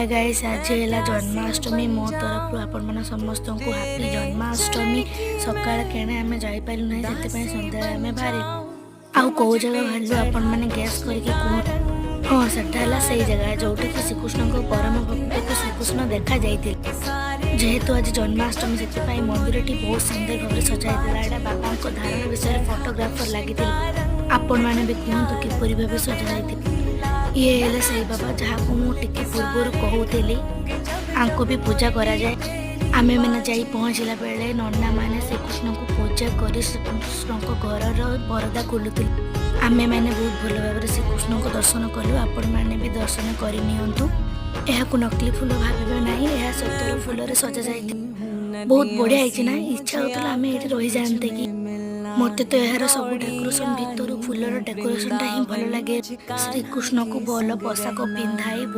Hi guys, आज है जन्माष्टमी। मो तरफ आपण समस्त को हापी जन्माष्टमी। सकाळ केणे आमे जाई पाइलु नै, सेते सन्ध्या आमे बाहर आउ कौ जगह बाहरलु आपण माने गैस करके कह। हाँ, सेटा है से जगह जोटी कि श्रीकृष्ण को परम भक्त को श्रीकृष्ण देखा जाइए। जेहेतु आज जन्माष्टमी से मंदिर टी बहुत सुंदर भाव सजाई। एटा बाबा धारण विषय फोटोग्राफर लगी आपण मैंने भी कहतु किपरि भाव सजाई। ये है से बाबा जहाँ को मुझे पूर्व कहूली आंको भी पूजा करा जाए। आमे मैंने जाई पहुँचला बेले नन्ना मैंने श्रीकृष्ण को पूजा कर श्रीकृष्ण घर परदा खोलुते। आमे मैंने बहुत भल भाव श्रीकृष्ण को दर्शन कलु। आपण मैंने भी दर्शन करनियंतु। यह नकली फूल भावे ना, यह सतर फूल सजा जाए। बहुत बढ़िया है ना। इच्छा होता आम ये रही जाते कि मत तो यार सब डेकोरेशन भितर फूलर डेकोरेशन ही भल लगे। श्रीकृष्ण को भल पोशाक पिंधाई बहुत